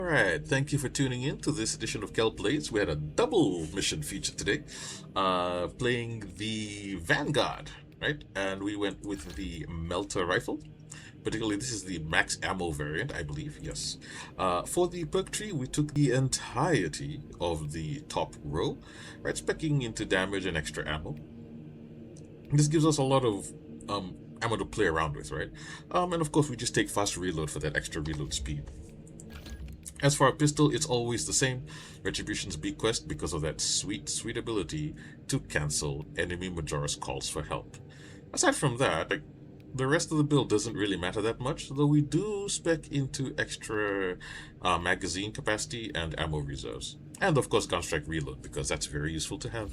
Alright, thank you for tuning in to this edition of Kel Plays. We had a double mission feature today, playing the Vanguard, right? And we went with the Melta rifle. Particularly, this is the max ammo variant, I believe, yes. For the perk tree, we took the entirety of the top row, right? Speccing into damage and extra ammo. This gives us a lot of ammo to play around with, right? And of course, we just take fast reload for that extra reload speed. As for our pistol, it's always the same. Retribution's bequest because of that sweet ability to cancel enemy Majora's calls for help. Aside from that, the rest of the build doesn't really matter that much, though we do spec into extra magazine capacity and ammo reserves. And of course gunstrike reload, because that's very useful to have.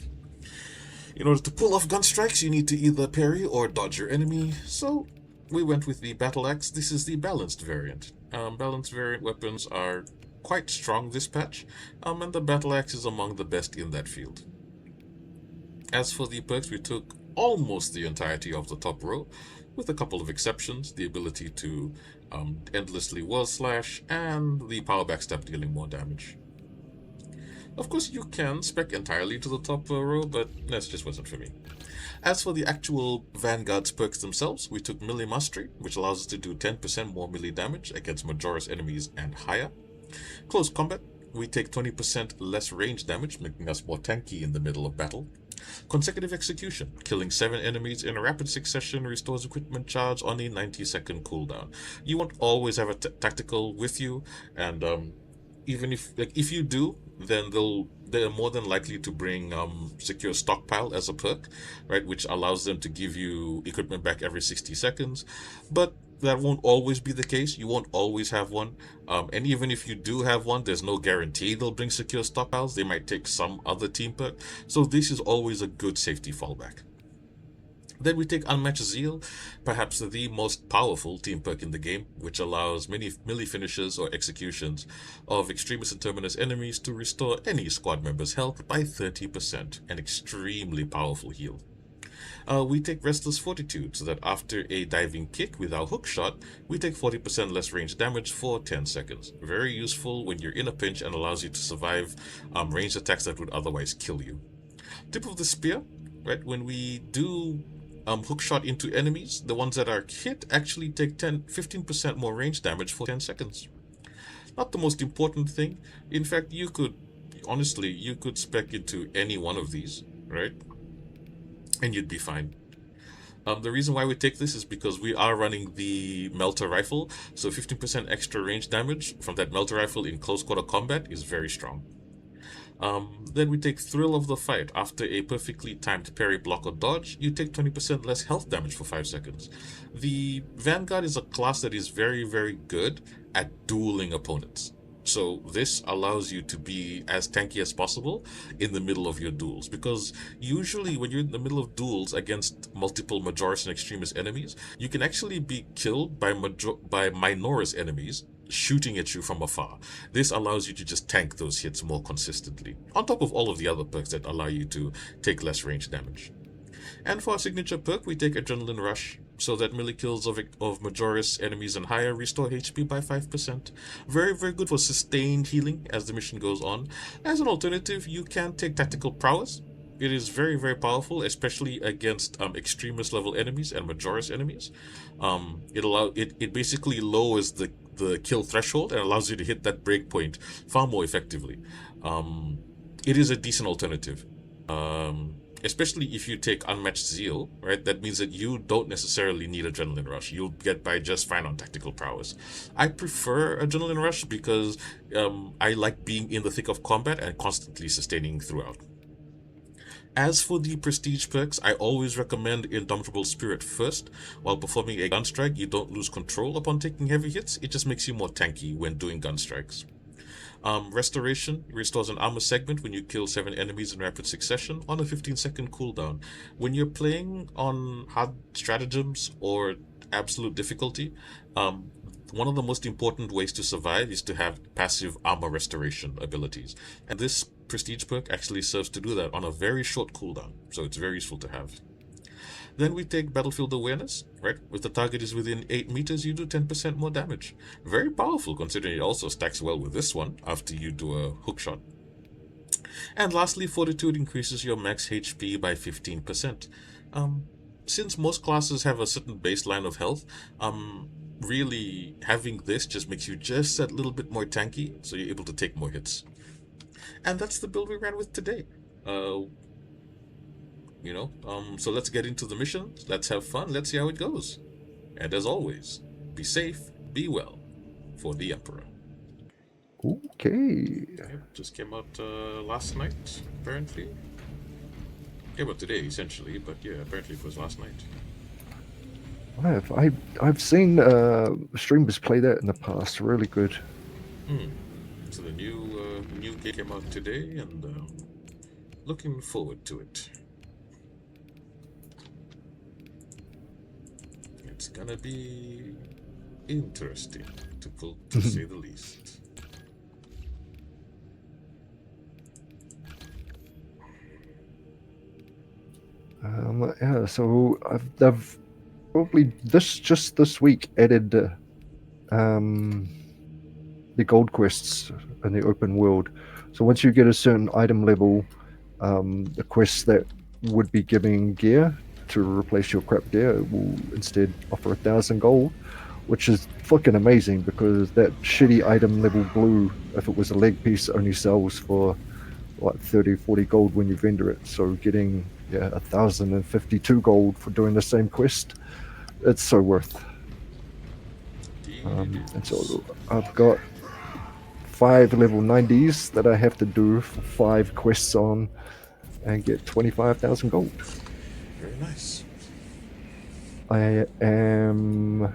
In order to pull off gun strikes, you need to either parry or dodge your enemy, so we went with the battle axe. This is the balanced variant. Balanced variant weapons are quite strong this patch, and the battle axe is among the best in that field. As for the perks, we took almost the entirety of the top row, with a couple of exceptions, the ability to endlessly wall slash and the power backstab dealing more damage. Of course, you can spec entirely to the top row, but that just wasn't for me. As for the actual Vanguard's perks themselves, we took Melee Mastery, which allows us to do 10% more melee damage against Majora's enemies and higher. Close Combat, we take 20% less range damage, making us more tanky in the middle of battle. Consecutive Execution, killing 7 enemies in a rapid succession restores equipment charge on a 90-second cooldown. You won't always have a tactical with you, and even if you do, then they're more than likely to bring Secure Stockpile as a perk, right, which allows them to give you equipment back every 60 seconds. But that won't always be the case. You won't always have one. And even if you do have one, there's no guarantee they'll bring Secure Stockpiles. They might take some other team perk. So this is always a good safety fallback. Then we take Unmatched Zeal, perhaps the most powerful team perk in the game, which allows many melee finishes or executions of Extremis and Terminus enemies to restore any squad member's health by 30%, an extremely powerful heal. We take Restless Fortitude, so that after a diving kick with our hook shot, we take 40% less range damage for 10 seconds. Very useful when you're in a pinch and allows you to survive ranged attacks that would otherwise kill you. Tip of the Spear, right, when we do hook shot into enemies, the ones that are hit actually take 15% more range damage for 10 seconds. Not the most important thing. In fact, you could spec into any one of these, right? And you'd be fine. The reason why we take this is because we are running the Melta rifle, so 15% extra range damage from that Melta rifle in close quarter combat is very strong. Then we take Thrill of the Fight. After a perfectly timed parry, block, or dodge, you take 20% less health damage for 5 seconds. The Vanguard is a class that is very good at dueling opponents. So this allows you to be as tanky as possible in the middle of your duels, because usually when you're in the middle of duels against multiple Majoris and Extremis enemies, you can actually be killed by Minoris enemies shooting at you from afar. This allows you to just tank those hits more consistently, on top of all of the other perks that allow you to take less range damage. And for our signature perk, we take Adrenaline Rush, so that melee kills of Majoris enemies and higher restore HP by 5%. Very good for sustained healing as the mission goes on. As an alternative, you can take Tactical Prowess. It is very powerful, especially against Extremis level enemies and Majoris enemies. It basically lowers the kill threshold and allows you to hit that breakpoint far more effectively. It is a decent alternative. Especially if you take Unmatched Zeal, right? That means that you don't necessarily need Adrenaline Rush. You'll get by just fine on Tactical Prowess. I prefer Adrenaline Rush because I like being in the thick of combat and constantly sustaining throughout. As for the prestige perks, I always recommend Indomitable Spirit first. While performing a gun strike, you don't lose control upon taking heavy hits. It just makes you more tanky when doing gun strikes. Restoration restores an armor segment when you kill 7 enemies in rapid succession on a 15-second cooldown. When you're playing on hard stratagems or absolute difficulty, one of the most important ways to survive is to have passive armor restoration abilities. And this prestige perk actually serves to do that on a very short cooldown, so it's very useful to have. Then we take Battlefield Awareness, right? If the target is within 8 meters, you do 10% more damage. Very powerful, considering it also stacks well with this one after you do a hook shot. And lastly, Fortitude increases your max HP by 15%. Since most classes have a certain baseline of health, really having this just makes you just that little bit more tanky, so you're able to take more hits. And that's the build we ran with today. So let's get into the mission. Let's have fun. Let's see how it goes. And as always, be safe, be well, for the Emperor. Okay. Yep, just came out last night, apparently. Came out today, essentially, but yeah, apparently it was last night. I've seen streamers play that in the past. Really good. So the new game came out today, and looking forward to it. It's gonna be interesting, to say the least. Yeah, so I've probably just this week added the gold quests in the open world. So once you get a certain item level, the quests that would be giving gear to replace your crap gear will instead offer 1,000 gold, which is fucking amazing because that shitty item level blue, if it was a leg piece, only sells for like 30-40 gold when you vendor it. So getting 1,052 gold for doing the same quest, it's so worth. And so I've got 5 level 90s that I have to do for 5 quests on and get 25,000 gold. Very nice. I am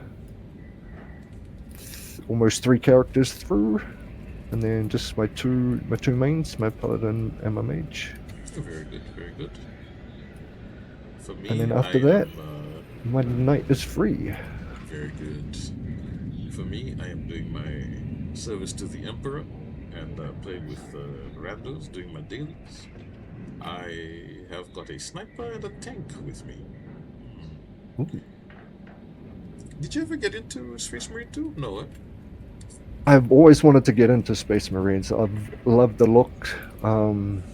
almost 3 characters through, and then just my two mains, my paladin and my mage. Very good, very good. For me, and then after that, my knight is free. Very good. For me, I am doing my service to the Emperor and playing with randos, doing my dailies. I have got a sniper and a tank with me. Ooh. Did you ever get into Space Marine 2? No, eh? I've always wanted to get into Space Marines. I've loved the look.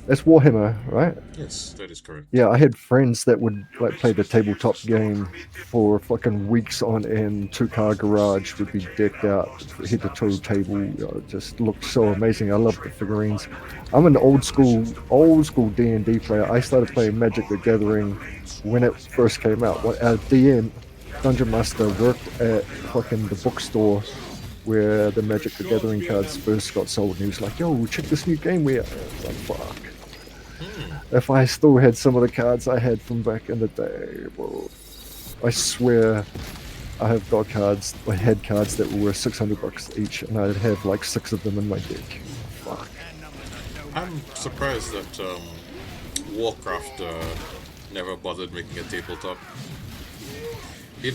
It's Warhammer, right? Yes, that is correct. Yeah, I had friends that would like play the tabletop game for fucking weeks on end. 2-car garage would be decked out, head to toe table. It just looked so amazing. I love the figurines. I'm an old school D&D player. I started playing Magic the Gathering when it first came out. Our DM, Dungeon Master, worked at fucking the bookstore where the Magic the Gathering cards first got sold, and he was like, yo, check this new game we have. I was like, fuck. If I still had some of the cards I had from back in the day, bro, I swear I have got cards, I had cards that were worth $600 each, and I'd have like 6 of them in my deck. Fuck. I'm surprised that Warcraft never bothered making a tabletop.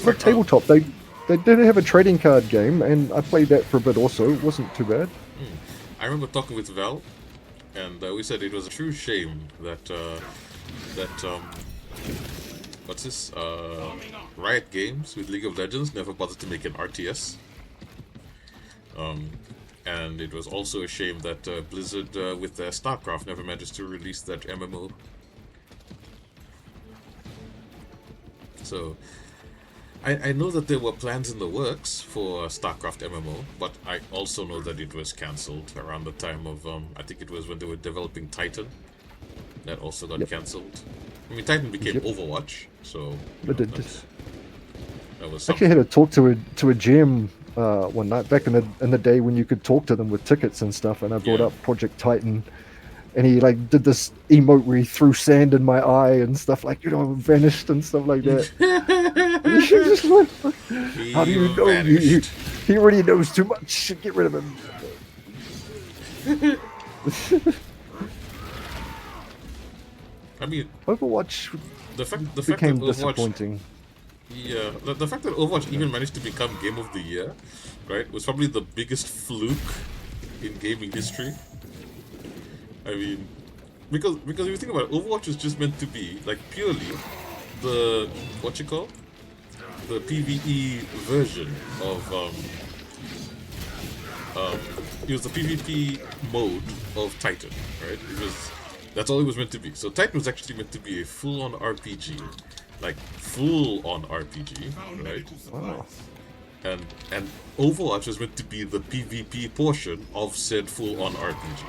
For tabletop, they did have a trading card game, and I played that for a bit also. It wasn't too bad. I remember talking with Val, and we said it was a true shame that Riot Games with League of Legends never bothered to make an RTS. And it was also a shame that Blizzard with their StarCraft never managed to release that MMO. So I know that there were plans in the works for StarCraft MMO, but I also know that it was cancelled around the time of, I think it was when they were developing Titan. That also got cancelled. I mean, Titan became Overwatch, so But that was something. I actually had to talk to a GM one night back in the day when you could talk to them with tickets and stuff, and I brought up Project Titan, and he like did this emote where he threw sand in my eye and stuff, like, vanished and stuff like that. Just like, how do you know? He already knows too much. Get rid of him. I mean, Overwatch the fact became that Overwatch, disappointing. Yeah, the fact that Overwatch even managed to become Game of the Year, right, was probably the biggest fluke in gaming history. I mean, because if you think about it, Overwatch was just meant to be like purely the what you call the PvE version of it was the PvP mode of Titan, right? That's all it was meant to be. So Titan was actually meant to be a full-on RPG, like full-on RPG, right? Wow. And Overwatch was meant to be the PvP portion of said full-on RPG.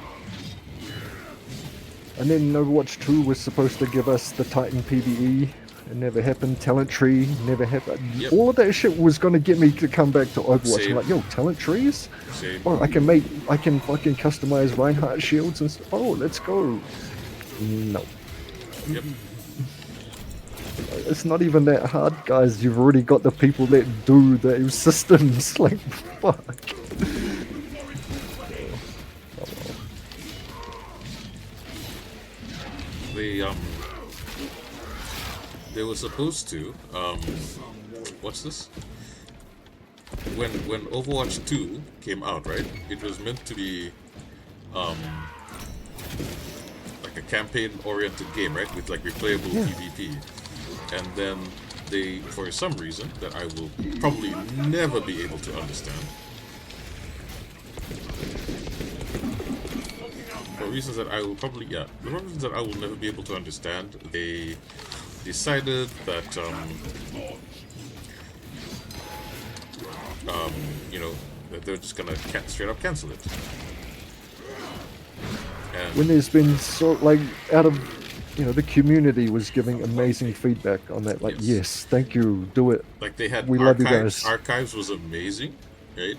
And then Overwatch 2 was supposed to give us the Titan PvE. It never happened. Talent tree never happened. Yep. All of that shit was gonna get me to come back to Overwatch. Same. I'm like, yo, talent trees? Same. Oh, I can fucking customize Reinhardt shields and stuff. Oh, let's go. No. Yep. It's not even that hard, guys. You've already got the people that do those systems. Like, fuck. They were supposed to what's this? When Overwatch 2 came out, right? It was meant to be like a campaign-oriented game, right? With like replayable PvP. And then they, for some reason that I will probably never be able to understand, for reasons that I will probably, the reasons that I will never be able to understand, they decided that, you know, that they're just gonna straight up cancel it. And When there's been so, like, out of, you know, the community was giving amazing feedback on that. Like, yes, thank you, do it. like they had We love you archives. guys. Archives was amazing, right?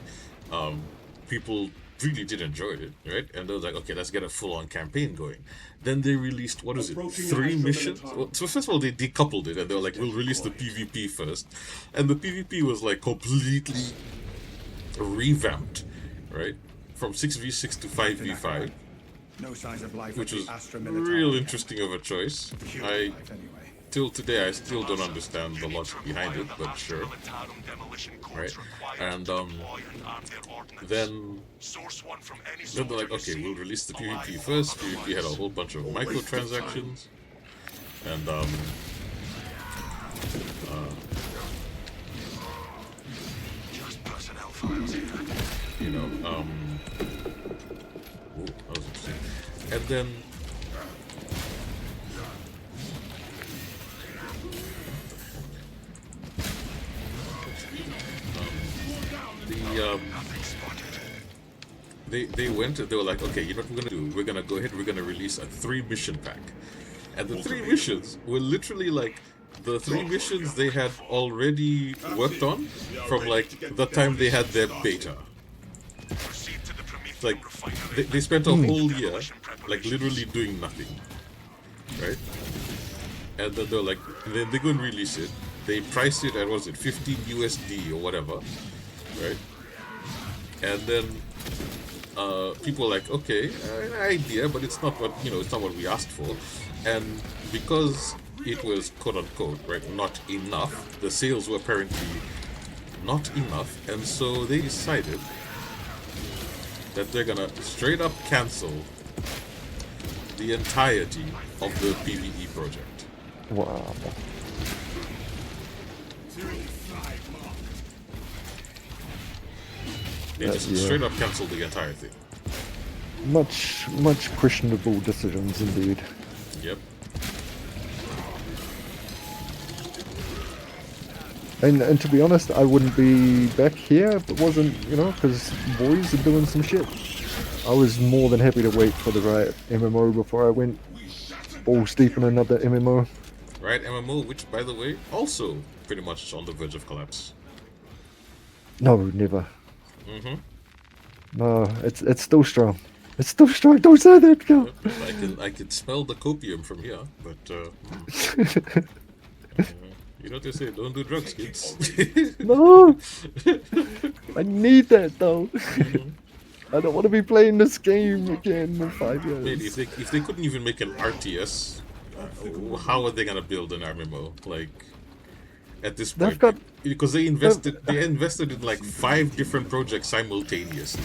People really did enjoy it, right? And they was like, okay, let's get a full-on campaign going. Then they released, what is it, 3 missions? Well, so first of all, they decoupled it, and they were like, we'll release the PvP first. And the PvP was like completely revamped, right? From 6v6 to 5v5. No signs of life, which was real interesting of a choice. Till today, I still don't understand the logic behind it, but sure. Right? And then they're like, okay, we'll release the PvP first. PvP had a whole bunch of microtransactions, and you know, ooh, that was interesting. And then they went and they were like, okay, you know what we're gonna do? We're gonna go ahead, we're gonna release a 3 mission pack. And the 3 missions were literally like the 3 missions they had already worked on from like the time they had their beta. Like they spent a whole year like literally doing nothing, right? And then they're like, then they go and release it. They priced it at, what was it, 15 USD or whatever, right? And then people were like, okay, an idea, but it's not what, you know, it's not what we asked for. And because it was quote unquote, right, not enough, the sales were apparently not enough, and so they decided that they're gonna straight up cancel the entirety of the PvE project. Wow. They just straight up canceled the entire thing. Much questionable decisions indeed. Yep. And to be honest, I wouldn't be back here if it wasn't, you know, because boys are doing some shit. I was more than happy to wait for the right MMO before I went balls deep in another MMO. Right, MMO, which by the way, also pretty much on the verge of collapse. No, never. Mm-hmm. No, it's still strong. It's still strong. Don't say that, girl. I can smell the copium from here, but you know what they say, don't do drugs, kids. No, I need that though. Mm-hmm. I don't want to be playing this game again in 5 years. Man, if they couldn't even make an RTS, how are they gonna build an MMO? Like at this point, because they invested in like 5 different projects simultaneously.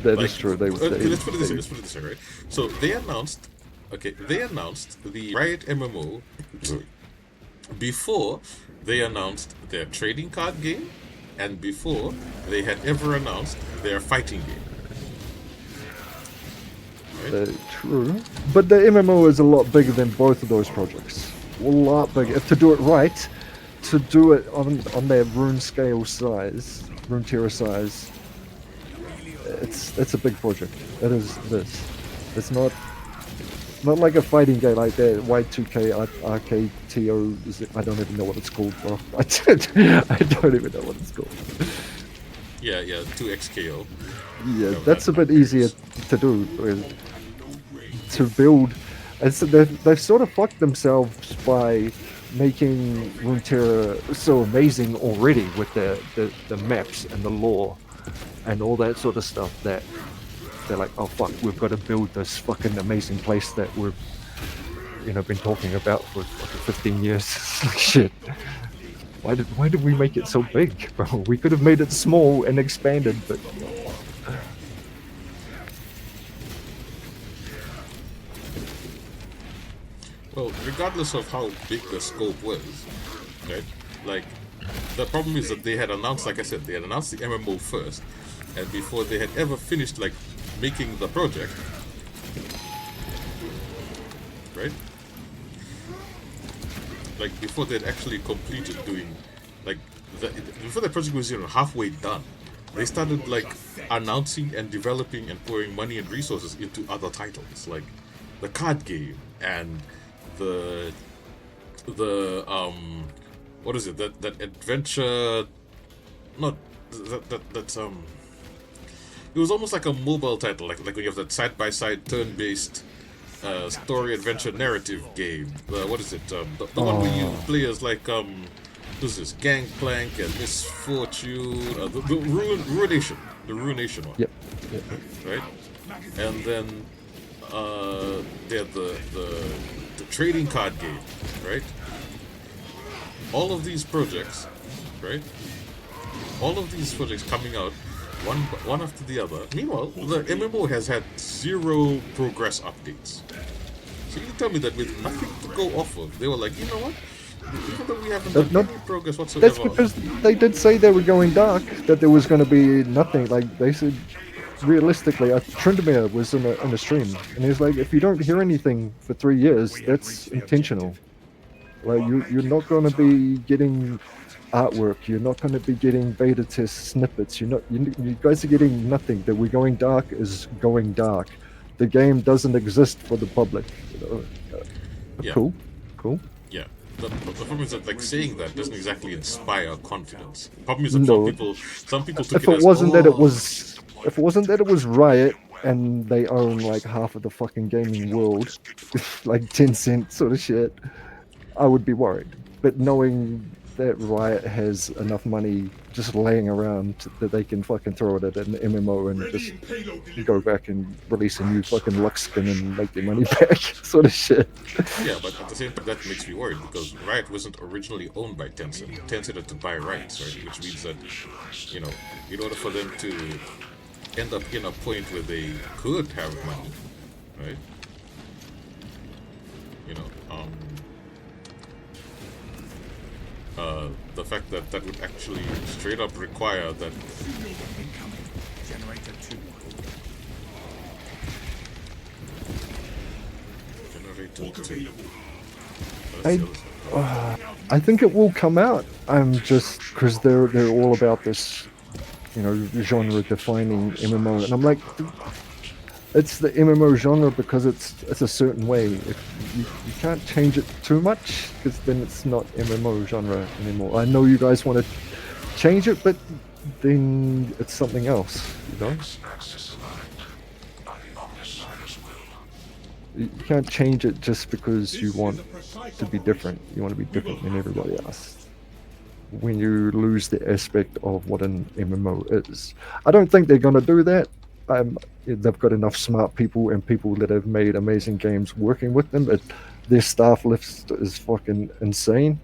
That like, is true. Let's put it this way, right? So they announced the Riot MMO before they announced their trading card game, and before they had ever announced their fighting game. True. But the MMO is a lot bigger than both of those projects. A lot bigger. If to do it right, to do it on their rune scale size, rune tier size, it's a big project. It is this. It's not like a fighting game like that. Y2K RKTO. I don't even know what it's called, bro. I don't even know what it's called. Yeah, 2XKO. Yeah, that's a bit easier to do. To build, and so they've sort of fucked themselves by making Runeterra so amazing already with the maps and the lore and all that sort of stuff that they're like, oh fuck, we've got to build this fucking amazing place that we've been talking about for fucking 15 years. Shit. Why did we make it so big, bro? We could have made it small and expanded, but Well, regardless of how big the scope was, right? Like, the problem is that they had announced, like I said, they had announced the MMO first, and before they had ever finished, like, making the project, right? Like, before they'd actually completed doing, like, before the project was, halfway done, they started, like, announcing and developing and pouring money and resources into other titles, like the card game and the what is it, that adventure, not that's it was almost like a mobile title, like when you have that side-by-side turn-based story adventure narrative game. What is it, the one where you play as like who's this, Gangplank and Misfortune, the Ruination one. Yep. Right? And then they had the trading card game, right? All of these projects, right? All of these projects coming out one after the other. Meanwhile, the MMO has had 0 progress updates. So you tell me that with nothing to go off of, they were like, you know what? Even though we haven't done any progress whatsoever. That's because they did say they were going dark, that there was going to be nothing. Like, they said, realistically, Tryndamere was in a stream, and he was like, if you don't hear anything for 3 years, that's intentional. Like, you're not going to be getting artwork, you're not going to be getting beta test snippets, you guys are getting nothing. That we're going dark is going dark. The game doesn't exist for the public. Yeah. Cool. Yeah. The problem is that, like, saying that doesn't exactly inspire confidence. The problem is that some people took If it wasn't that it was Riot and they own like half of the fucking gaming world, like Tencent sort of shit, I would be worried. But knowing that Riot has enough money just laying around that they can fucking throw it at an MMO and just go back and release a new fucking Lux skin and make their money back, sort of shit. Yeah, but at the same time, that makes me worried because Riot wasn't originally owned by Tencent. Tencent had to buy rights, right? Which means that, in order for them to end up in a point where they could have money, right? The fact that would actually straight up require that. Generator 2. Generator 2. I think it will come out. I'm just because they're all about this, genre-defining MMO, and I'm like, it's the MMO genre because it's a certain way. If you can't change it too much, because then it's not MMO genre anymore. I know you guys want to change it, but then it's something else, You can't change it just because you want to be different. You want to be different than everybody else. When you lose the aspect of what an MMO is, I don't think they're gonna do that. They've got enough smart people and people that have made amazing games working with them. Their staff list is fucking insane.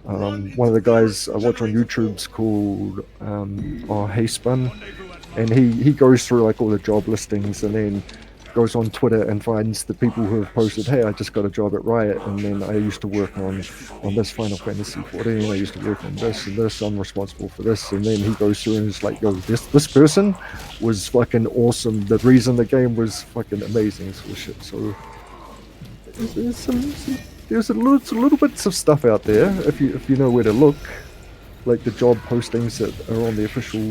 One of the guys I watch on YouTube's called Hey Spun, and he goes through like all the job listings, and then goes on Twitter and finds the people who have posted, hey, I just got a job at Riot, and then I used to work on this Final Fantasy 14, I used to work on this and this, I'm responsible for this, and then he goes through and is like, yo, this person was fucking awesome, the reason the game was fucking amazing, sort of shit. So there's a little bits of stuff out there if you know where to look, like the job postings that are on the official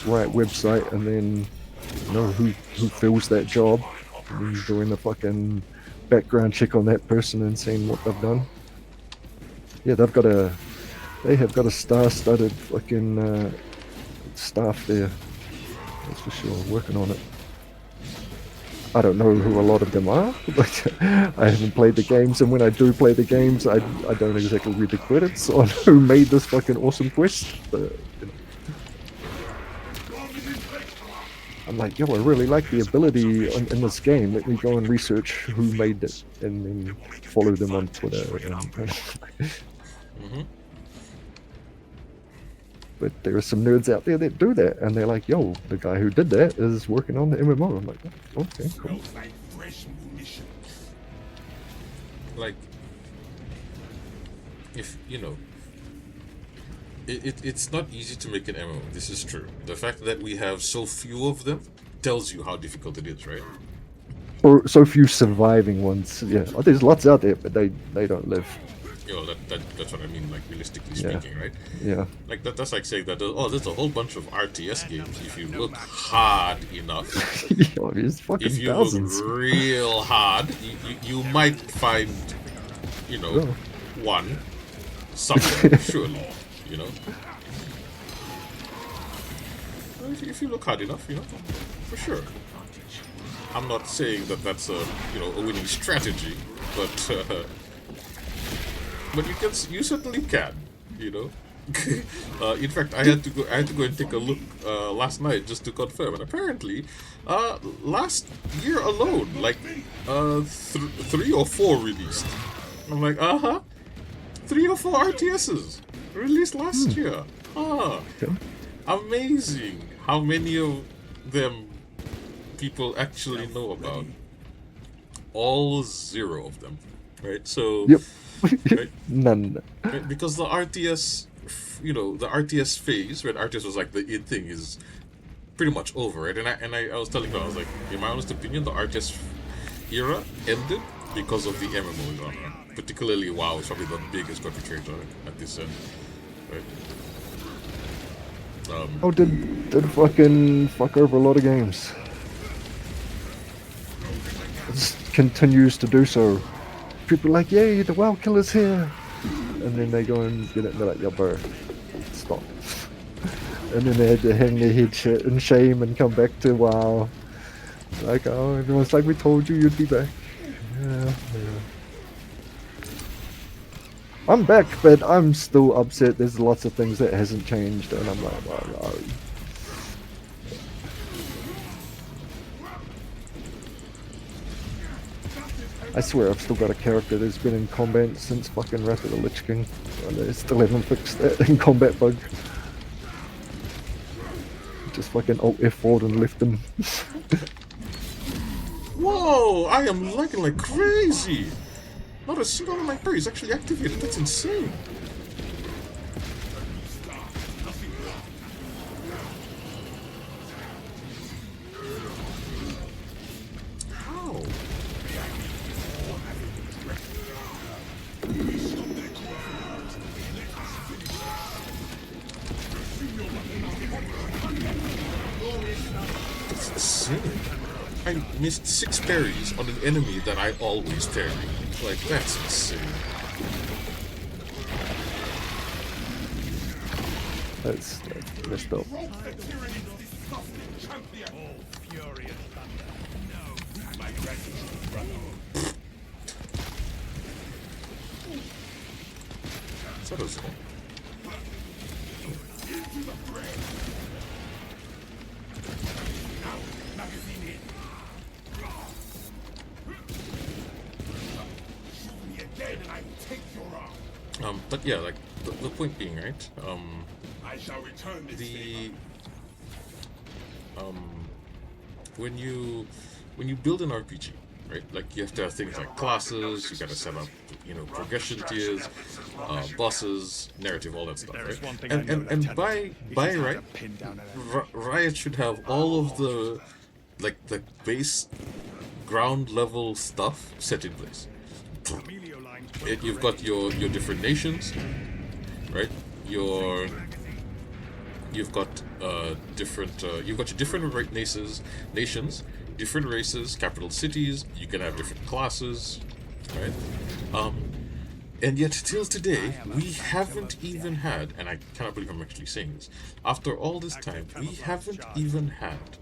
Riot website, and then you know who fills that job, and then doing the fucking background check on that person and seeing what they've done. Yeah, they have got a star-studded fucking staff there, that's for sure, working on it. I don't know who a lot of them are, but I haven't played the games, and when I do play the games, I don't exactly read the credits on who made this fucking awesome quest, but you know. I'm like, yo, I really like the ability in this game, let me go and research who made it, and then follow them on Twitter. But there are some nerds out there that do that, and they're like, yo, the guy who did that is working on the MMO. I'm like, oh, okay, cool. Like, if, you know, it's not easy to make an MMO, this is true. The fact that we have so few of them tells you how difficult it is, right? Or so few surviving ones, yeah. Oh, there's lots out there, but they don't live. You know, that's what I mean, like, realistically speaking, right? Yeah. Like, that's like saying that, oh, there's a whole bunch of RTS games. If you look hard enough, Yo, there's fucking if you thousands. look real hard, you might find, you know, one somewhere, surely, you know? Well, if you look hard enough, you know, for sure. I'm not saying that that's a, you know, a winning strategy, but you certainly can, you know. In fact, I had to go and take a look last night just to confirm, and apparently, last year alone, like 3 or 4 released. I'm like, 3 or 4 RTSs released last year. Amazing how many of them people actually know about. All 0 of them, right? So. Yep. Right? None. Right? Because the RTS, you know, the RTS phase, when RTS was like the in thing, is pretty much over, right? And I was telling her, I was like, in my honest opinion, the RTS era ended because of the MMO genre. Particularly WoW is probably the biggest perpetrator at this end, right? Oh, did fucking fuck over a lot of games. It continues to do so. People are like, yay, the WoW killer's here, and then they go and get it, and they're like, yo, bro, stop. And then they had to hang their head in shame and come back to WoW. Like, oh, everyone's like, we told you you'd be back. Yeah. I'm back, but I'm still upset. There's lots of things that hasn't changed, and I'm like, oh. I swear I've still got a character that's been in combat since fucking Wrath of the Lich King, and they still haven't fixed that in combat bug. Just fucking alt F4 and left them. Whoa! I am lagging like crazy! Not a single one of my parries actually activated, that's insane! How? That's insane. I missed 6 parries on an enemy that I always parry. Like, that's insane. That's messed up. So does it. But yeah, like the point being, right? I shall return this The when you when you build an RPG, right? Like you have to have things like classes. You got to set up, progression tiers, bosses, narrative, all that stuff, There is right? one thing And I know, and and Lieutenant. by It is hard right, to pin down an enemy. Riot should have all of the the base ground level stuff set in place. Emilio lines will You've correct. got your different nations, right? You've got you've got your different nations, different races, capital cities. You can have different classes, right? And yet till today we haven't even had, and I cannot believe I'm actually saying this, after all this time we haven't even had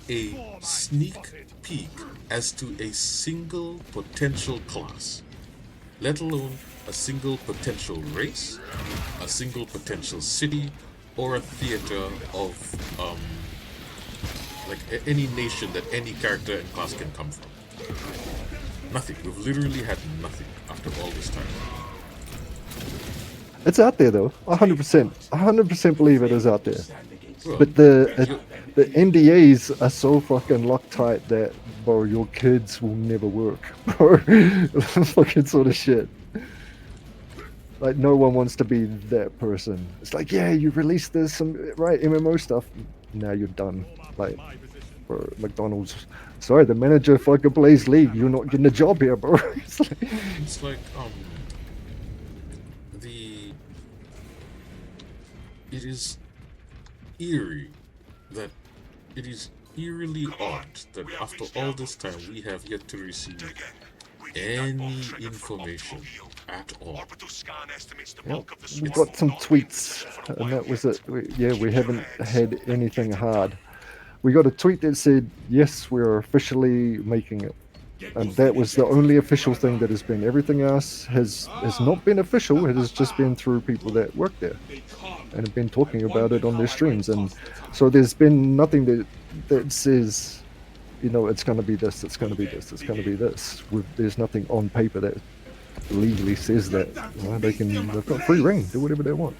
a sneak peek as to a single potential class, let alone a single potential race, a single potential city, or a theater of any nation that any character and class can come from. Nothing. We've literally had nothing after all this time. It's out there though, 100%. 100% believe it is out there. Well, But the NDAs are so fucking Loctite that, bro, your kids will never work, bro. Fucking sort of shit. Like, no one wants to be that person. It's like, yeah, you released this, right, MMO stuff. Now you're done. Like, for McDonald's. Sorry, the manager fucking plays League. You're not getting a job here, bro. it's like the it is eerie that it is eerily odd that after all this time we have yet to receive any information at all. Yep. We got some tweets, and that was it. We haven't had anything hard. We got a tweet that said, yes, we're officially making it. And that was the only official thing that has been. Everything else has not been official. It has just been through people that work there and have been talking about it on their streams. And so there's been nothing that says, it's going to be this, it's going to be this, it's going to be this. There's nothing on paper that legally says that. They've got free reign, do whatever they want.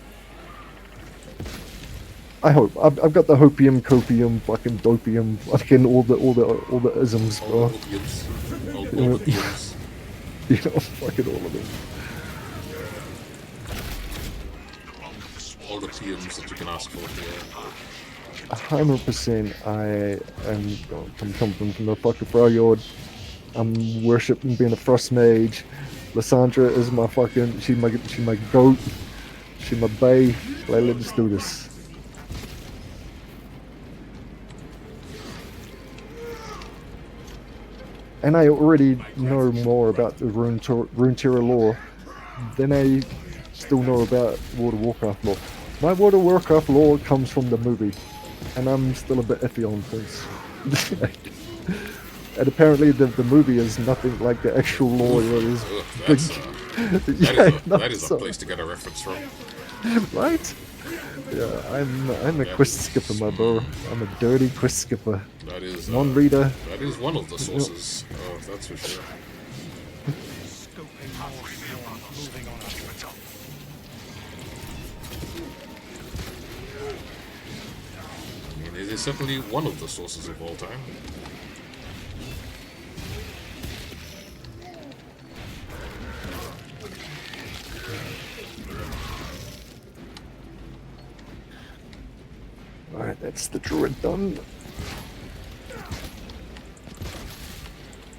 I hope. I've got the hopium, copium, fucking dopium, fucking all the isms, bro. All the opiums. Fucking all of them. All the PMs that you can ask for here. 100%. I am come from the fucking Frog. I'm worshipping being a frost mage. Lysandra is my fucking. She my goat. She my bae. Like, let's do this. And I already know more about the Runeterra lore than I still know about World of Warcraft lore. My World of Warcraft lore comes from the movie, and I'm still a bit iffy on things. And apparently the movie is nothing like the actual lore. That is a place to get a reference from. Right? Yeah, I'm a quest skipper, my bro. I'm a dirty quest skipper. That is non-reader. That is one of the sources. That's for sure. I mean, it is certainly one of the sources of all time. Alright, that's the druid done.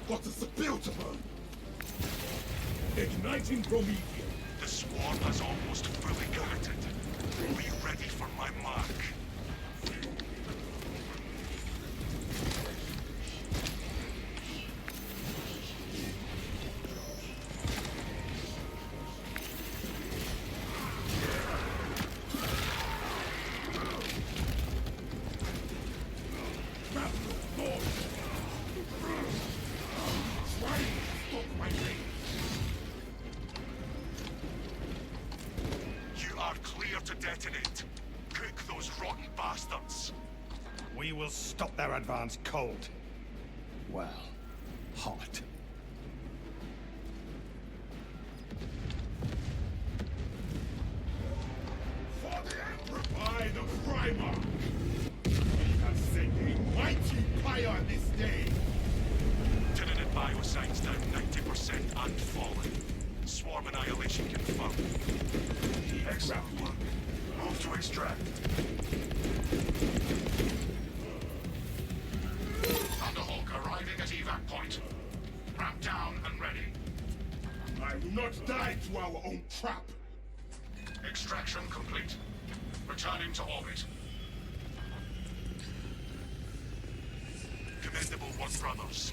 What is the build upon? Igniting Prometheus. The swarm has almost fully committed. Be ready for my mark. We will stop their advance cold. Well, hot. For the Emperor by the Primer. We have sent a mighty pyre this day. Swarm annihilation confirmed. Excellent work. Move to extract. Thunderhawk arriving at evac point. Ramp down and ready. I will not die to our own trap. Extraction complete. Returning to orbit. Commendable work, brothers.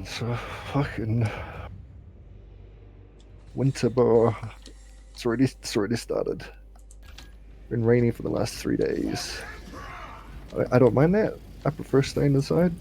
So fucking winter bar. It's already started. Been raining for the last 3 days. I don't mind that. I prefer staying inside.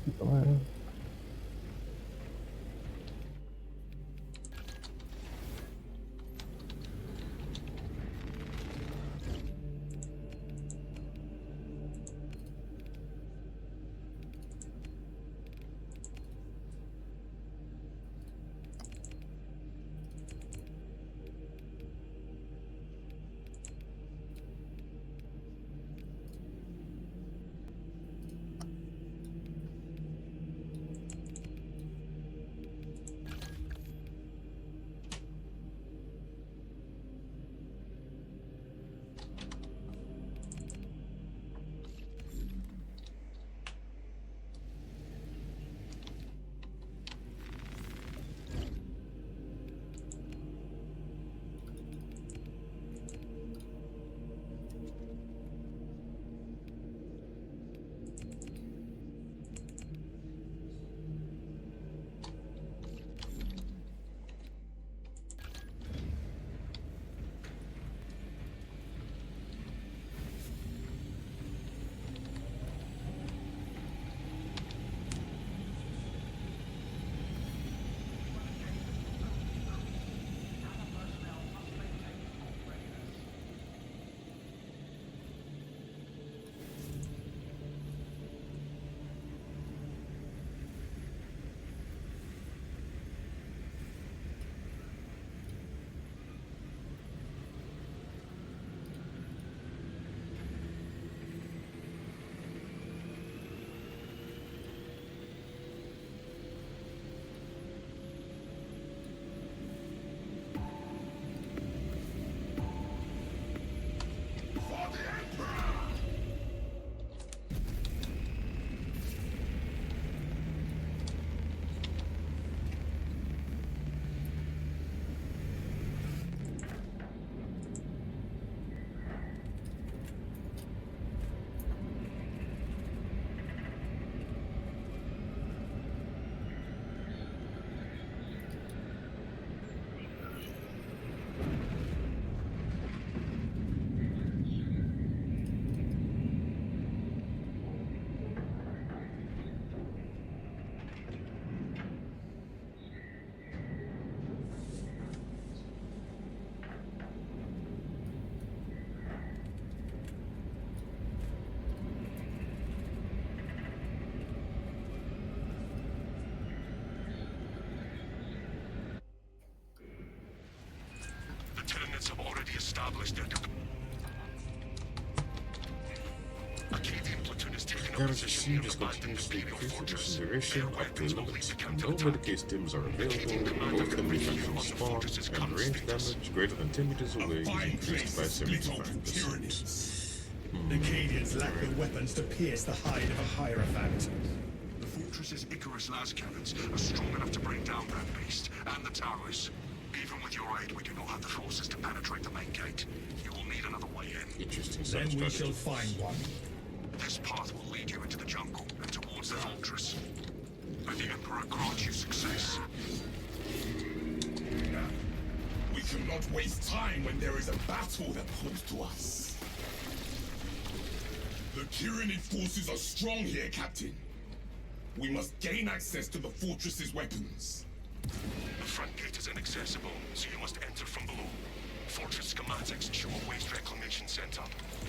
Have already established their Acadian platoon has taken a Damage position near received is the abandoned continuously Imperial decreasing fortress. the duration Their up to weapons will lead limits. to No counterattack. medicated stims are available. Both enemies from spawn and range damage greater than 10 meters away is increased by 75%. The Acadians lack the weapons to pierce the hide of a Hierophant. The fortress's Icarus las cannons are strong enough to bring down that beast and the towers. Be With your aid, we do not have the forces to penetrate the main gate. You will need another way in. Interesting Then we strategy. shall find one. This path will lead you into the jungle and towards the fortress. May the Emperor grant you success. We cannot waste time when there is a battle that comes to us. The Tyranid forces are strong here, Captain. We must gain access to the fortress's weapons. The front gate is inaccessible, so you must enter from below. Fortress schematics show a waste reclamation center.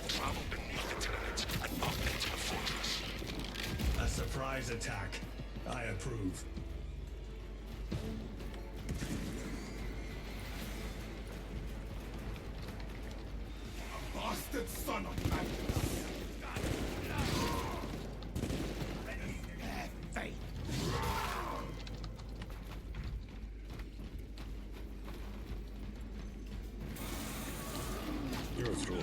Travel beneath the Tyranid and up into the fortress. A surprise attack. I approve. A bastard son of madness. You're a throw.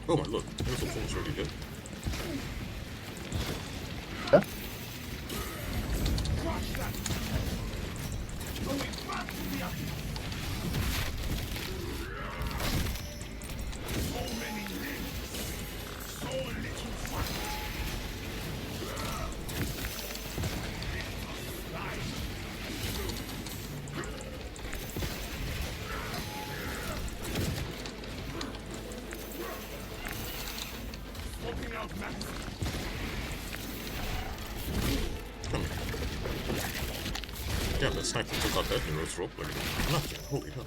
Oh my lord, there's a full already dead. Yeah. Yeah, that sniper took out that nearest rope like nothing. Holy hell.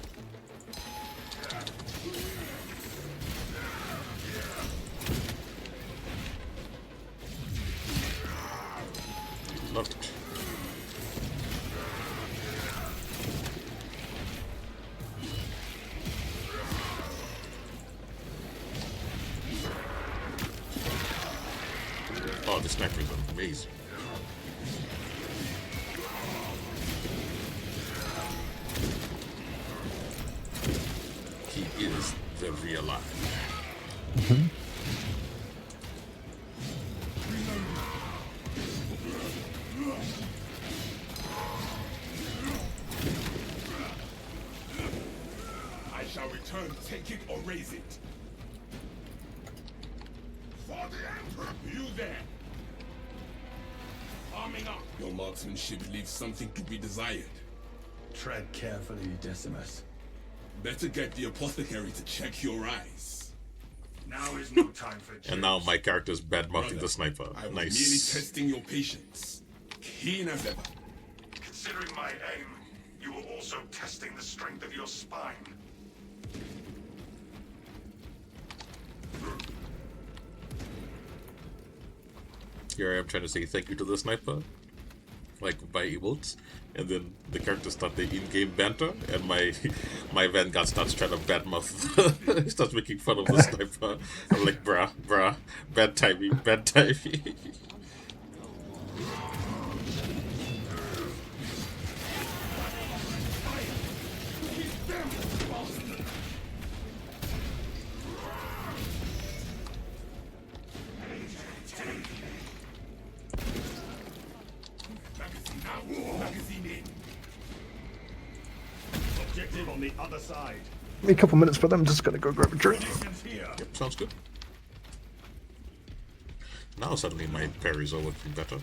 Love it. Oh, the sniper is amazing. He is the real life. I shall return, take it or raise it. For the Emperor! You there! Arming up! Your marksmanship leaves something to be desired. Tread carefully, Decimus. Better get the apothecary to check your eyes. Now is no time for And now my character's bad mouthing Brother, the sniper. I was Nice. merely testing your patience. Keen as ever. Considering my aim, you are also testing the strength of your spine. Here I am trying to say thank you to the sniper, like by emotes, and then the characters start the in-game banter, and my my Vanguard starts trying to badmouth, he starts making fun of the sniper. I'm like, bruh, bad timing, bad timing. Magazine in. Objective on the other side. Give me a couple minutes, but I'm just gonna go grab a drink. Positions here. Yep, sounds good. Now suddenly my parries are working better.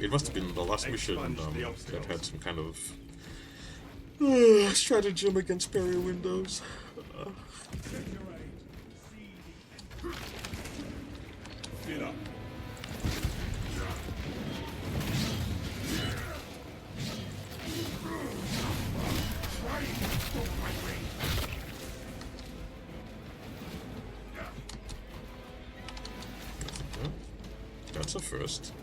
It must have been the last mission that had some kind of stratagem against parry windows. Fill up. That's a first.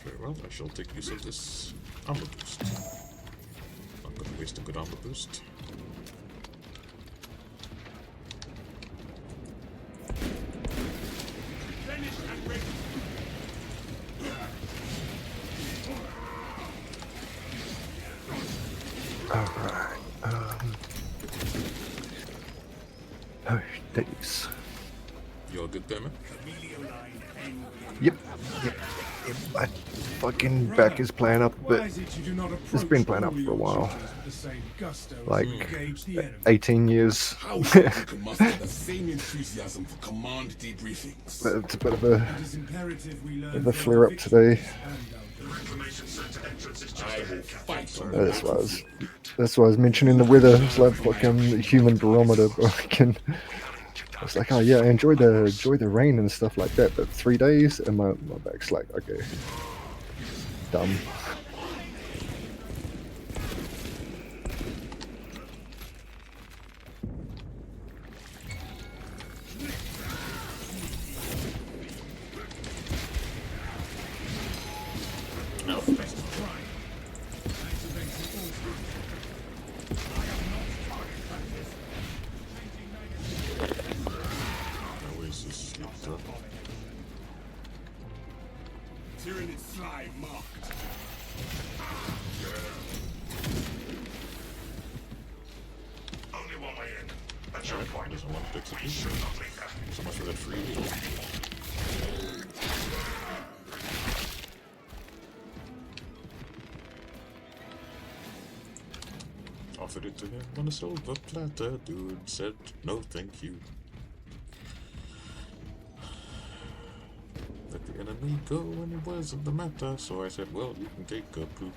Very well, I shall take use of this armor boost. Not gonna waste a good armor boost. Yep. Yep. My fucking back is playing up a Why bit. is it you do not It's approach been playing up all for a your while. duties with the same gusto as Like you engage the enemy? 18 years. How is it you can muster the same enthusiasm for command debriefings? But it's a bit of a, It is imperative we learn bit of a from flare our up today. victories and our Reclamation center entrance is just I will ahead, Captain. fight on the That's why I was mentioning the weather. It's like fucking human barometer. I was like, oh yeah, I enjoy the rain and stuff like that, but 3 days and my back's like, okay, dumb. No. Oasis Melta. Tyrannid slide marked. Only one way in. A choke point. Doesn't want to execute. Should not leave that. So much for that free heal. Offered it to him on a silver platter. Dude said no thank you. Let the enemy go when it wasn't the matter. So I said, well, you can take a poop.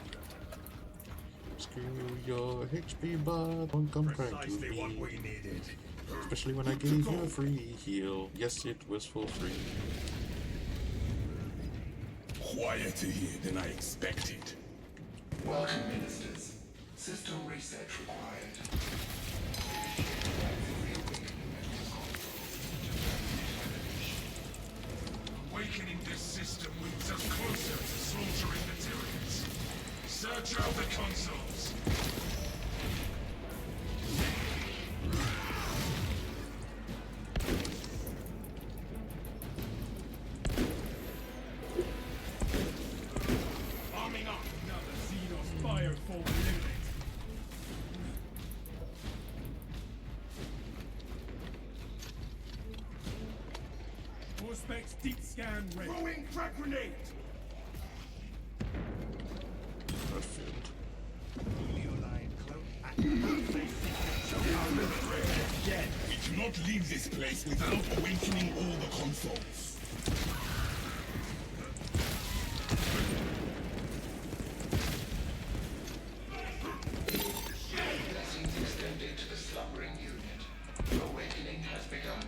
Screw your HP bar, don't come crying to Precisely what me. we needed. Especially when I gave you a free heal. Yes, it was for free. Quieter here than I expected. Welcome, ministers. System reset required. Awakening this system moves us closer to slaughtering the Tyranids. Search out the consoles. Arming up another Xenos fireform limit. Prospects deep scan ready. Throwing frag grenade! That failed. We cannot leave this place without awakening all the consoles. Blessings extended to the slumbering unit. Awakening has begun.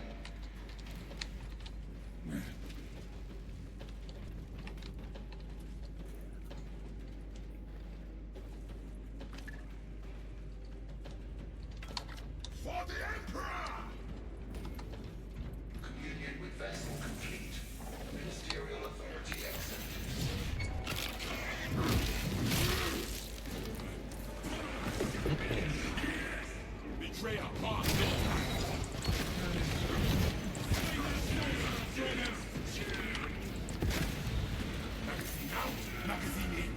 For the Emperor! Communion with vessel complete. Ministerial authority accepted. Betrayer, marked. Magazine out! Magazine in!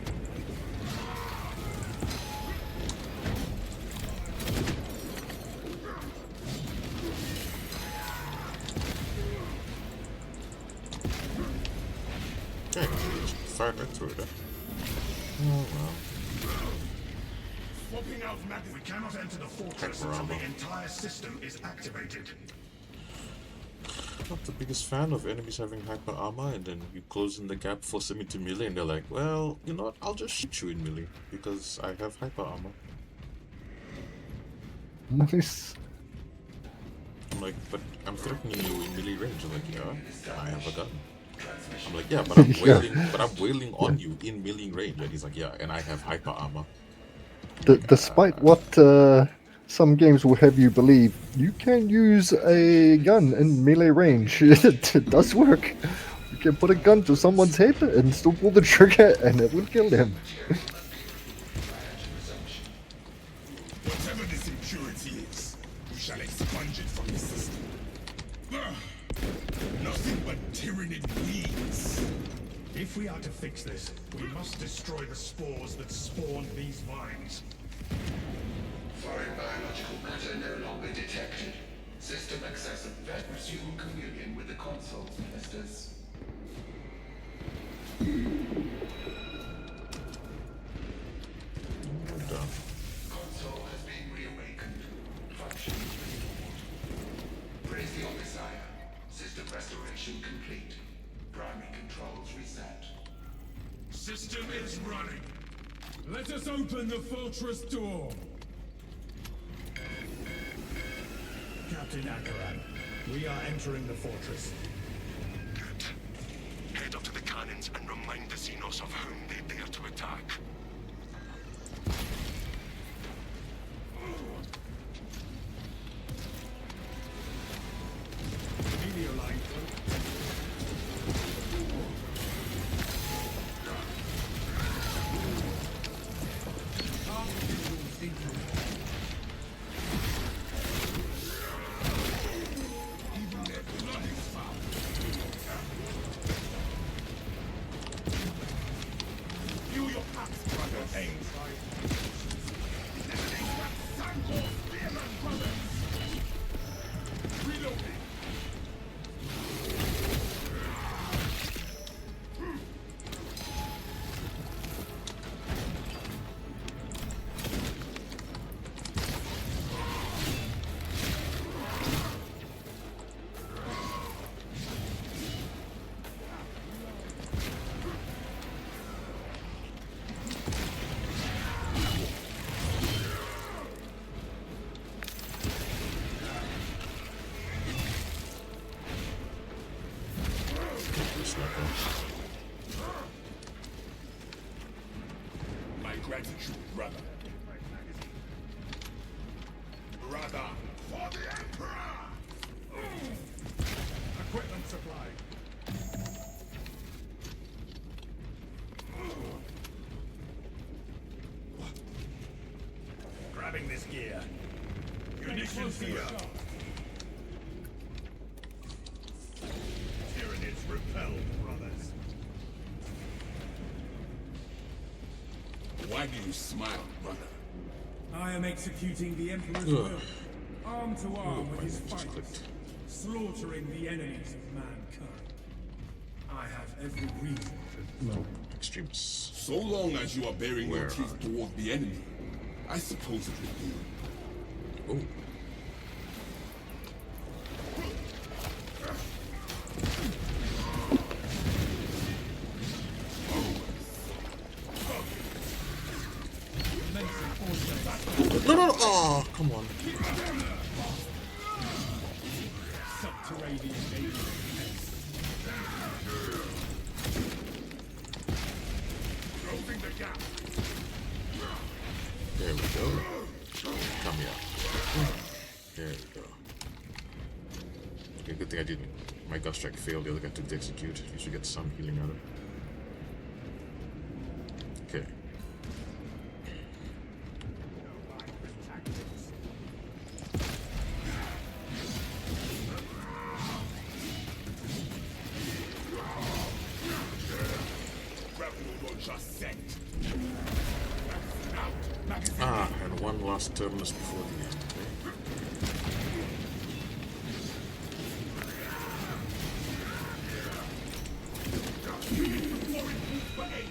Okay, just fired right through it. Oh well. Swapping out magazine. We cannot enter the fortress until the entire system is activated. Not the biggest fan of enemies having hyper armor, and then you closing the gap, forcing me to melee, and they're like, well, you know what, I'll just shoot you in melee, because I have hyper armor. Nice. I'm like, but I'm threatening you in melee range. I'm like, yeah, I have a gun. I'm like, yeah, but I'm Yeah. wailing on you in melee range, and he's like, yeah, and I have hyper armor. Despite what some games will have you believe, you can use a gun in melee range. It does work. You can put a gun to someone's head and still pull the trigger, and it will kill them. Whatever this impurity is, we shall expunge it from the system. Ugh. Nothing but tyrannid weeds. If we are to fix this, we must destroy the spores that spawned these vines. Foreign biological matter no longer detected. System accessible. Resume communion with the consoles, ministers. System is running. Let us open the fortress door. Captain Akaran, we are entering the fortress. Good. Head up to the cannons and remind the Xenos of whom they dare to attack. Meteor line. My gratitude, brother. Brother, for the Emperor! Equipment supply. Grabbing this gear. Munitions here. Tyranids repelled, brothers. Why do you smile, brother? I am executing the Emperor's Ugh. will, arm to arm with my his name just fighters, clicked. slaughtering the enemies of mankind. I have every reason. Extremists. So long as you are bearing Where your teeth toward the enemy, I suppose it will do. Oh. No, no, no. Oh, come on. Subterranean alien. Closing the gap. There we go. Come here. There we go. Okay, good thing I didn't. My gut strike failed. The other guy took the execute. You should get some healing out of it. Okay. Grapple launcher set. Out. Magazine. Ah, and one last terminus before the end. Okay.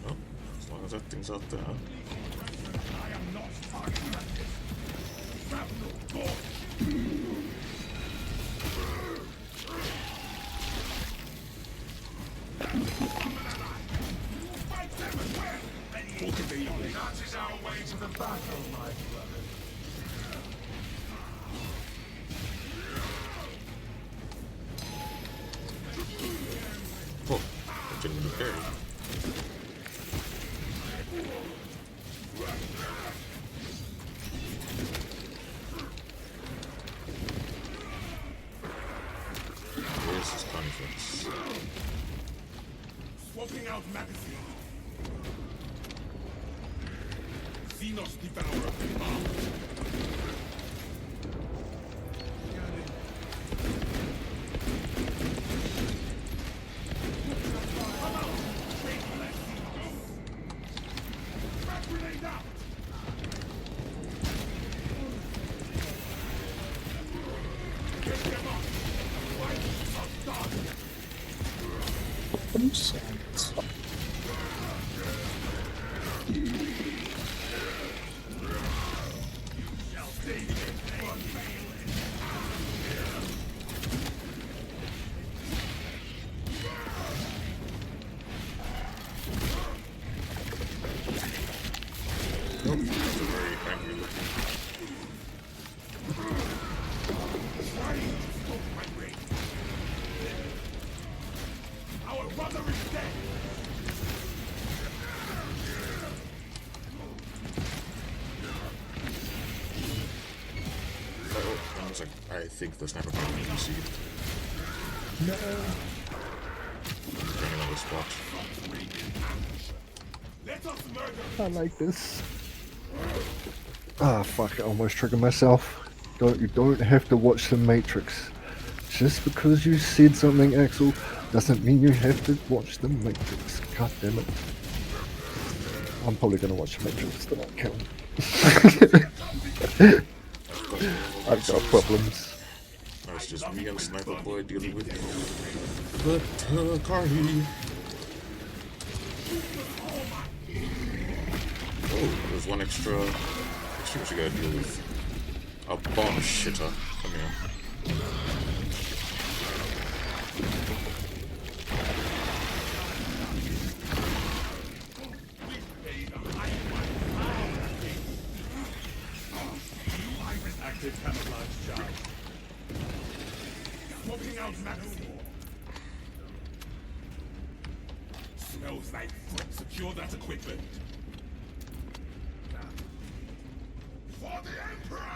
Well, as long as that thing's out there. I am not targeting at this. Grapple launch. Cultivating. That is our way to the battle, my brother. Oh, that gentleman is buried. Where's his confidence? Swapping out magazine. Xenos Devourer armed. Grenade out! Get them up! Fight of done! Oh, I was like, I think the sniper might be PC. No. Bring another spot. I like this. Ah, fuck! I almost triggered myself. You don't have to watch The Matrix. Just because you said something, Axel, doesn't mean you have to watch The Matrix. God damn it! I'm probably gonna watch The Matrix tonight, Cal. I've got problems. That's just me and Sniper Boy dealing with the Carhi. Oh, there's one extra what you gotta deal with. A bomb shitter. Come here. Active camouflage charge. Smoking out magazine. Smells like foot. Secure that equipment. For the Emperor!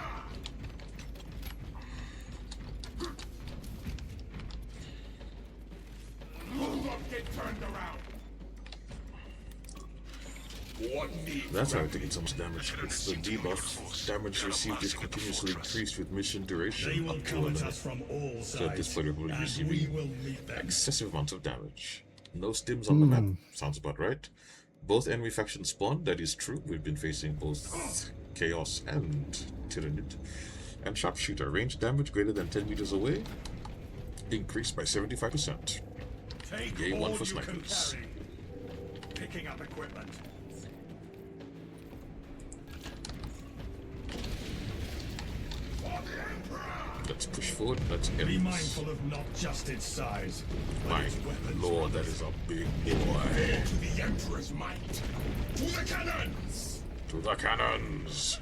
Move up, get turned around. That's how I think it's so much damage. It's the debuff. Damage received is continuously increased with mission They duration will up to a come at limit. us from all So at this sides, point, we're and we receiving will meet them. excessive amounts of damage. No stims on the map. Sounds about right. Both enemy factions spawn. That is true. We've been facing both Chaos and Tyranid. And Sharpshooter. Range damage greater than 10 meters away. Increased by 75%. Take Yay, all one for you can snipers. carry. Picking up equipment. Let's push forward. Let's Be end. mindful of not just its size. My lord, that is a big boy. To the Emperor's might. To the cannons! To the cannons!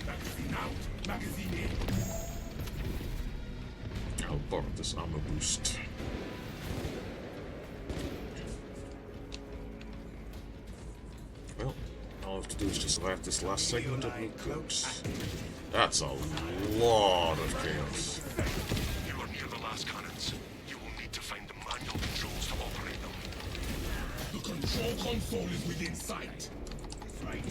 Magazine out! Magazine in! I'll borrow this armor boost. Well, all I have to do is just survive this last segment of Milk Coats. That's a lot of chaos. You are near the last cannons. You will need to find the manual controls to operate them. The control console is within sight. Right.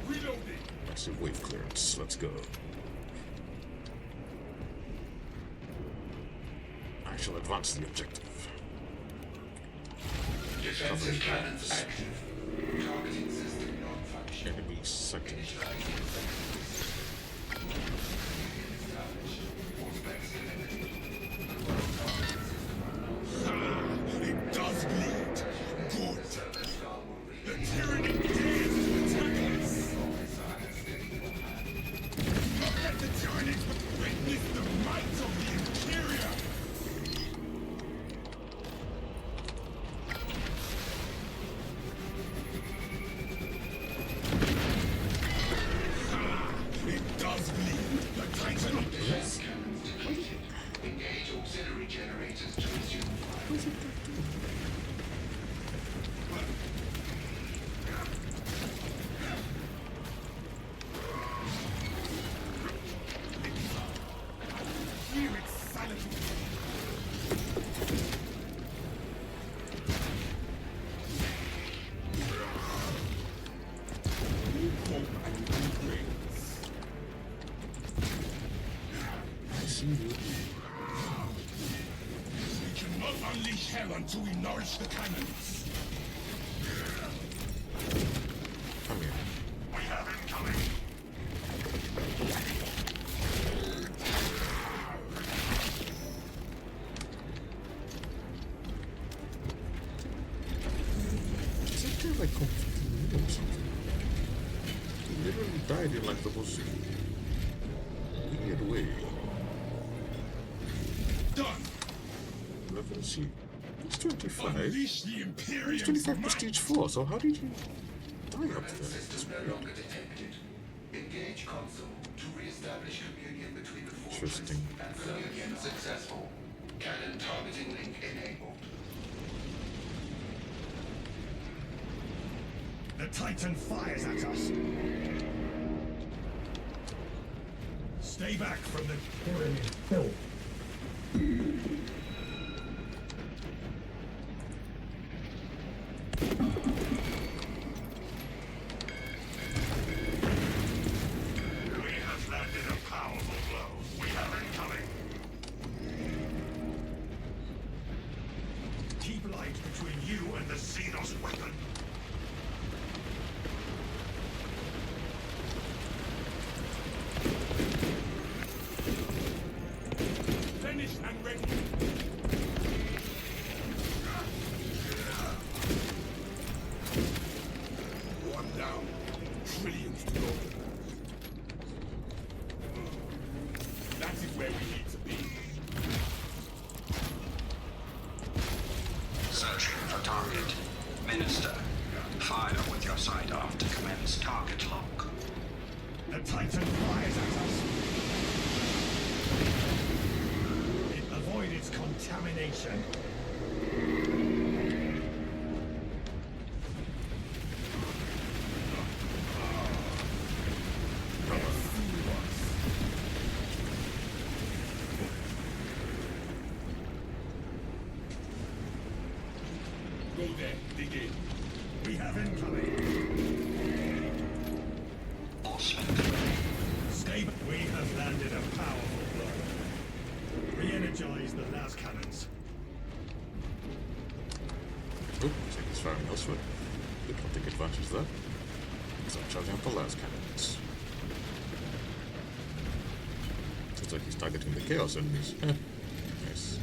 Reloading. Massive wave clearance. Let's go. I shall advance the objective. Defensive cannons active. Targeting system non-function. Enemy second. It does bleed. Good. The tyranny dares to attack us. Let the tyrannies witness the might of the Imperium. It does bleed. The Titan Defense cannons depleted. Engage auxiliary generators to resume fire. hear its silent. I see you. We cannot unleash hell until we nourish the cannons. Come here. We have incoming. like completely or something. He literally died in like the most weird way. Done. Let's see. He's 25. Unleash the He's Imperium's 25 might. prestige 4, so how did you die up there? System no longer detected. Engage console to re-establish communion between the fortress Interesting. and communion successful. Cannon targeting link enabled. The Titan fires at us. Stay back from the pyramid filth. We have landed a powerful blow. We have incoming. Keep light between you and the Xenos weapon. finished and ready. One down. Trillions to go. That is where we need to be. Searching for target. Minister, fire with your sidearm to commence target lock. The Titan fires at us. Avoid its contamination. Go there. Dig in. We have incoming. All set. Stay. We have landed a powerful blow. Re-energize the las cannons. Oh, looks like he's firing elsewhere. We can take advantage of that. Because I'm charging up the last cannons. Seems like he's targeting the chaos enemies. Nice.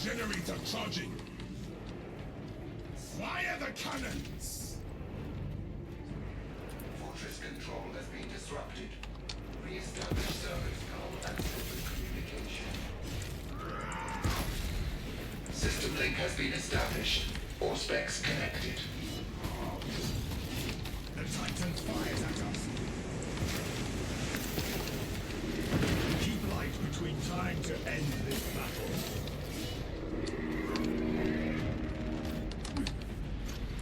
Generator charging. Fire the cannons. Fortress control has been disrupted. Re-establish service call and system communication. System link has been established. All specs connected. The Titan fires at us. Keep light between time to end this battle.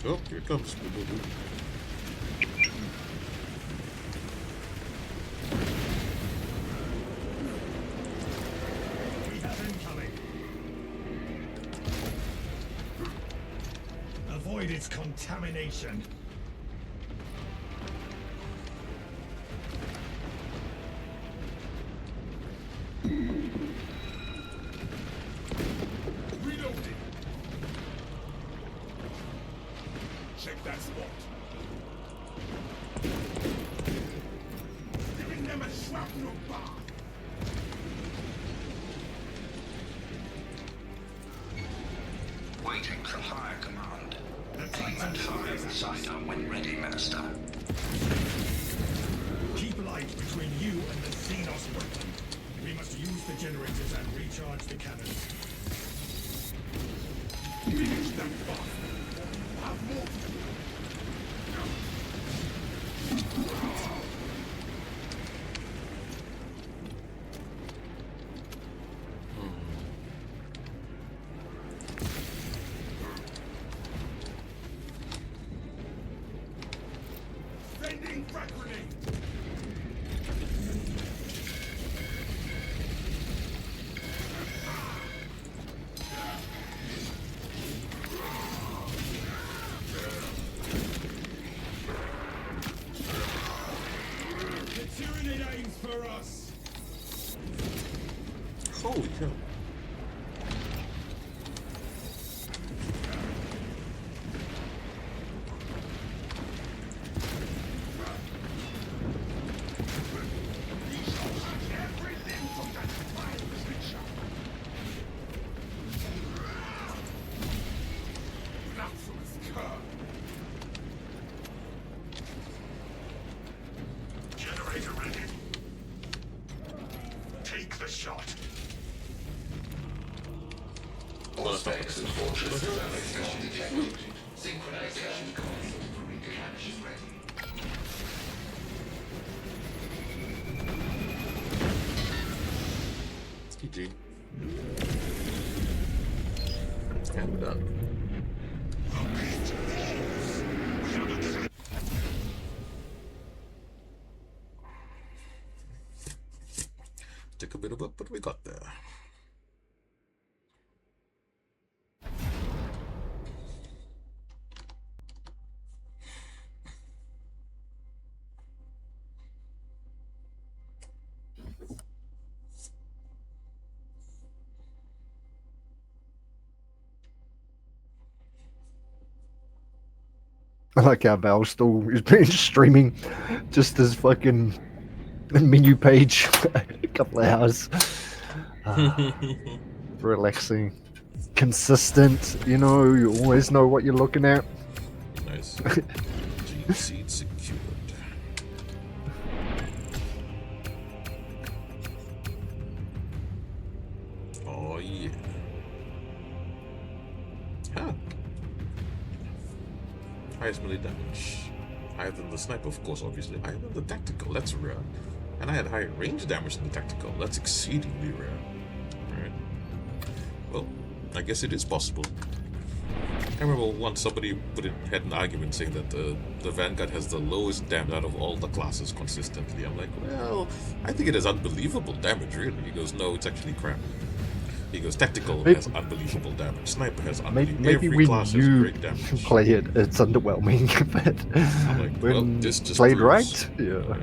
Oh, here it comes. Boo, boo, boo. We have incoming. Avoid its contamination. Reloading. Check that spot. Giving them a shrapnel bar. Waiting for fire command. The Aim Titan and fire fires the at us. sidearm when ready, Minister. Keep light between you and the Xenos weapon. We must use the generators and recharge the cannons. Finish that bastard. Have more to do. Sending frag grenade. The Tyranid aims for us. Holy cow. We shall have everything from that vile creature. Well, that's not gonna Specs of fortress thermostat detected. Synchronization console for recapture ready. GG. And we're done. Took a bit of work, but we got there. I like how Val still is been streaming just as fucking menu page a couple of hours. Relaxing. Consistent, you know, you always know what you're looking at. Nice. Gene seed secured. Oh yeah. Huh. Highest melee damage. Higher than the sniper, of course, obviously. Higher than the tactical, that's rare. And I had higher range damage than the tactical. That's exceedingly rare. Alright. Well, I guess it is possible. I remember once somebody had an argument saying that the Vanguard has the lowest damage out of all the classes consistently. I'm like, well, I think it has unbelievable damage, really. He goes, no, it's actually crap. He goes, tactical has unbelievable damage. Sniper has unbelievable. Maybe Every when class has you great damage. play it, it's underwhelming, but I'm like, when well, this just played proves- right, yeah.